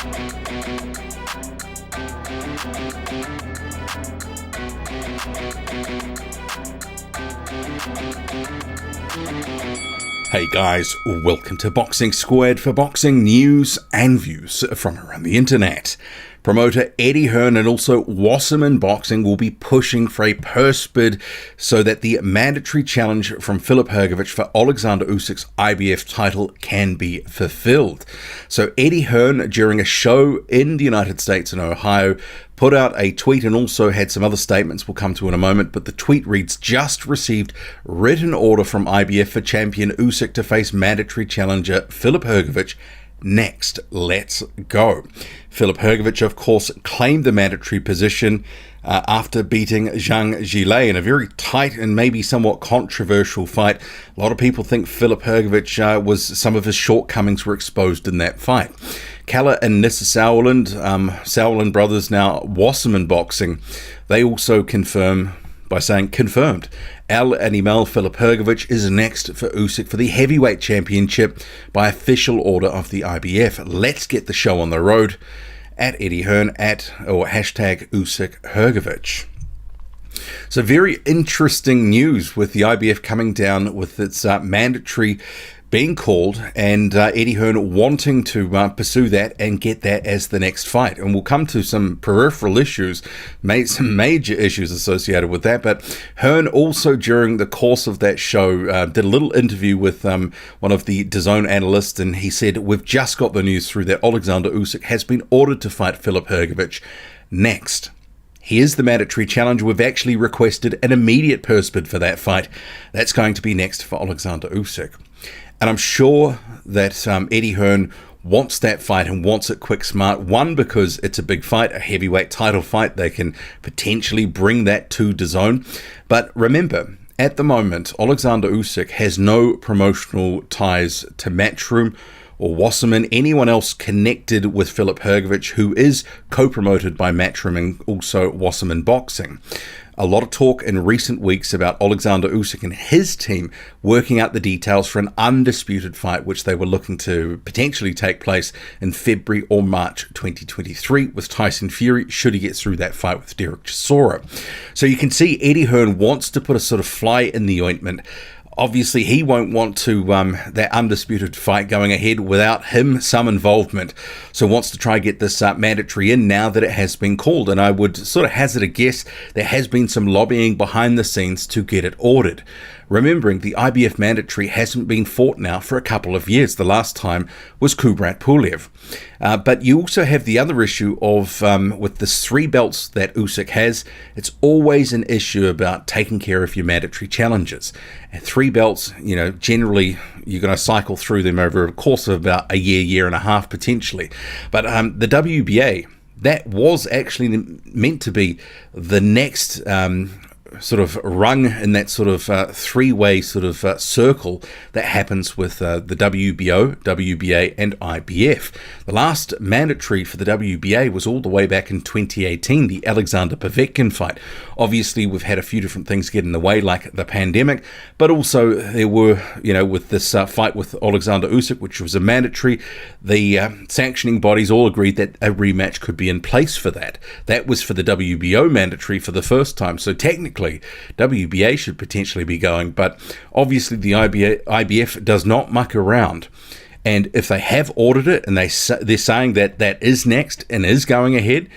Hey guys, welcome to Boxing Squared for boxing news and views from around the internet. Promoter Eddie Hearn and also Wasserman Boxing will be pushing for a purse bid so that the mandatory challenge from Filip Hrgovic for Oleksandr Usyk's IBF title can be fulfilled. So Eddie Hearn, during a show in the United States in Ohio, put out a tweet and also had some other statements we'll come to in a moment, but the tweet reads, "Just received written order from IBF for champion Usyk to face mandatory challenger Filip Hrgovic. Next, let's go." Filip Hrgovic, of course, claimed the mandatory position after beating Zhang Zhilei in a very tight and maybe somewhat controversial fight. A lot of people think Filip Hrgovic some of his shortcomings were exposed in that fight. Kalle and Nisse Sauerland brothers, now Wasserman Boxing, they also confirmed El Animal Filip Hrgovic is next for Usyk for the heavyweight championship by official order of the IBF. Let's get the show on the road at Eddie Hearn hashtag Usyk Hrgovic. So very interesting news with the IBF coming down with its mandatory being called and Eddie Hearn wanting to pursue that and get that as the next fight. And we'll come to some peripheral issues, some major issues associated with that. But Hearn also, during the course of that show, did a little interview with one of the DAZN analysts, and he said, "We've just got the news through that Oleksandr Usyk has been ordered to fight Filip Hrgovic next. Here's the mandatory challenge. We've actually requested an immediate purse bid for that fight. That's going to be next for Oleksandr Usyk." And I'm sure that Eddie Hearn wants that fight and wants it quick, smart. One, because it's a big fight, a heavyweight title fight. They can potentially bring that to DAZN. But remember, at the moment, Oleksandr Usyk has no promotional ties to Matchroom or Wasserman, anyone else connected with Filip Hrgovic, who is co-promoted by Matchroom and also Wasserman Boxing. A lot of talk in recent weeks about Oleksandr Usyk and his team working out the details for an undisputed fight, which they were looking to potentially take place in February or March 2023 with Tyson Fury, should he get through that fight with Derek Chisora. So you can see Eddie Hearn wants to put a sort of fly in the ointment. Obviously, he won't want to that undisputed fight going ahead without some involvement. So wants to try get this mandatory in now that it has been called. And I would sort of hazard a guess there has been some lobbying behind the scenes to get it ordered. Remembering the IBF mandatory hasn't been fought now for a couple of years. The last time was Kubrat Pulev. But you also have the other issue of with the 3 belts that Usyk has, it's always an issue about taking care of your mandatory challenges. And 3 belts, generally you're going to cycle through them over a course of about a year and a half potentially. But the WBA, that was actually meant to be the next sort of rung in that sort of 3-way sort of circle that happens with the WBO, WBA and IBF. The last mandatory for the WBA was all the way back in 2018, the Alexander Povetkin fight. Obviously, we've had a few different things get in the way, like the pandemic, but also there were, with this fight with Oleksandr Usyk, which was a mandatory, the sanctioning bodies all agreed that a rematch could be in place for that. That was for the WBO mandatory for the first time, so technically WBA should potentially be going, but obviously the IBF does not muck around. And if they have ordered it and they're saying that that is next and is going ahead,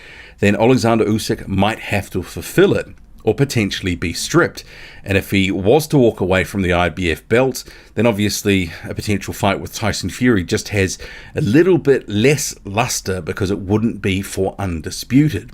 then Oleksandr Usyk might have to fulfill it or potentially be stripped. And if he was to walk away from the IBF belt, then obviously a potential fight with Tyson Fury just has a little bit less luster because it wouldn't be for undisputed.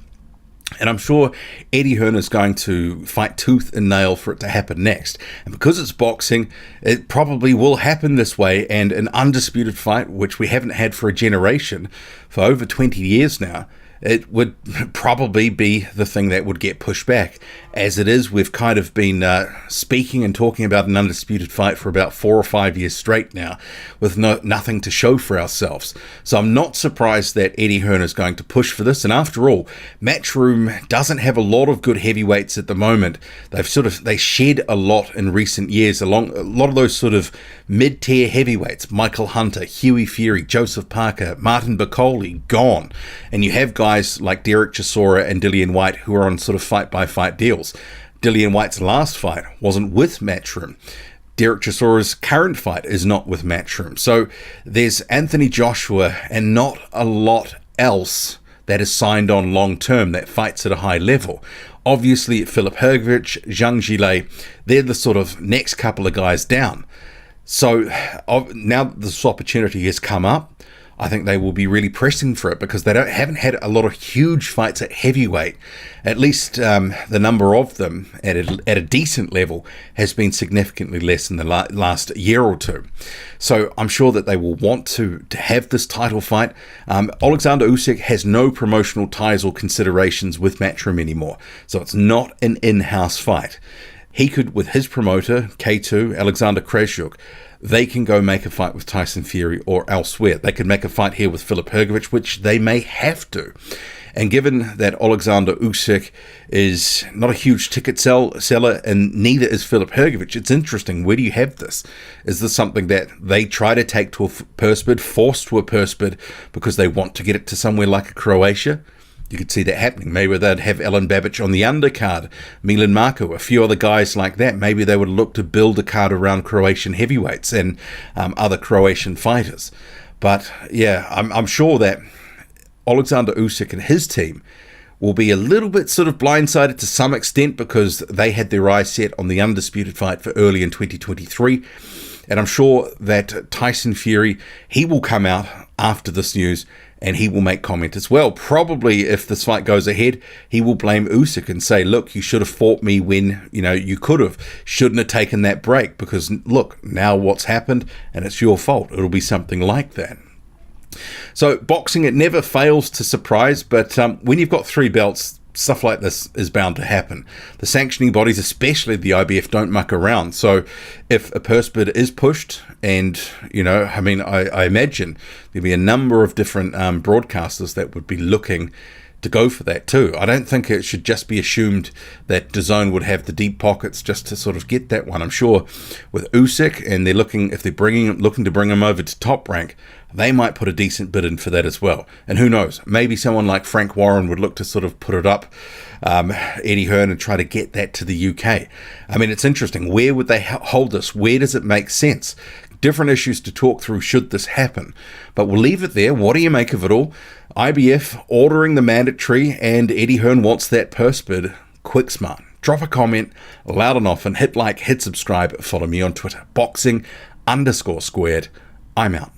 And I'm sure Eddie Hearn is going to fight tooth and nail for it to happen next. And because it's boxing, it probably will happen this way. And an undisputed fight, which we haven't had for a generation, for over 20 years now, it would probably be the thing that would get pushed back. As it is, we've kind of been speaking and talking about an undisputed fight for about 4 or 5 years straight now, with nothing to show for ourselves. So I'm not surprised that Eddie Hearn is going to push for this. And after all, Matchroom doesn't have a lot of good heavyweights at the moment. They shed a lot in recent years, a lot of those sort of mid-tier heavyweights. Michael Hunter, Hughie Fury, Joseph Parker, Martin Bacoli, gone. And you have guys like Derek Chisora and Dillian Whyte who are on sort of fight-by-fight deals. Dillian Whyte's last fight wasn't with Matchroom. Derek Chisora's current fight is not with Matchroom. So there's Anthony Joshua and not a lot else that is signed on long-term that fights at a high level. Obviously, Filip Hrgovic, Zhang Zhilei, they're the sort of next couple of guys down. So now this opportunity has come up, I think they will be really pressing for it because they haven't had a lot of huge fights at heavyweight. At least the number of them at a decent level has been significantly less in the last year or two. So I'm sure that they will want to have this title fight. Oleksandr Usyk has no promotional ties or considerations with Matchroom anymore, so it's not an in-house fight. He could, with his promoter, K2, Alexander Krasjuk, they can go make a fight with Tyson Fury or elsewhere. They could make a fight here with Filip Hrgovic, which they may have to. And given that Oleksandr Usyk is not a huge ticket seller, and neither is Filip Hrgovic, it's interesting. Where do you have this? Is this something that they try to take to a purse bid, forced to a purse bid, because they want to get it to somewhere like a Croatia? You could see that happening. Maybe they'd have Ellen Babic on the undercard, Milan Marko, a few other guys like that. Maybe they would look to build a card around Croatian heavyweights and other Croatian fighters. But yeah, I'm sure that Oleksandr Usyk and his team will be a little bit sort of blindsided to some extent because they had their eyes set on the undisputed fight for early in 2023. And I'm sure that Tyson Fury, he will come out after this news and he will make comment as well. Probably if this fight goes ahead, he will blame Usyk and say, look, you should have fought me when, you could have. Shouldn't have taken that break because, look, now what's happened and it's your fault. It'll be something like that. So boxing, it never fails to surprise, but when you've got 3 belts, stuff like this is bound to happen. The sanctioning bodies, especially the IBF, don't muck around. So if a purse bid is pushed, and I imagine there'll be a number of different broadcasters that would be looking to go for that too. I don't think it should just be assumed that DAZN would have the deep pockets just to sort of get that one. I'm sure with Usyk, and they're looking to bring him over to Top Rank, they might put a decent bid in for that as well. And who knows, maybe someone like Frank Warren would look to sort of put it up, Eddie Hearn, and try to get that to the UK. I mean, it's interesting. Where would they hold this? Where does it make sense? Different issues to talk through should this happen. But we'll leave it there. What do you make of it all? IBF ordering the mandatory, and Eddie Hearn wants that purse bid quick smart. Drop a comment, loud and often. Hit like, hit subscribe. Follow me on Twitter. Boxing_squared. I'm out.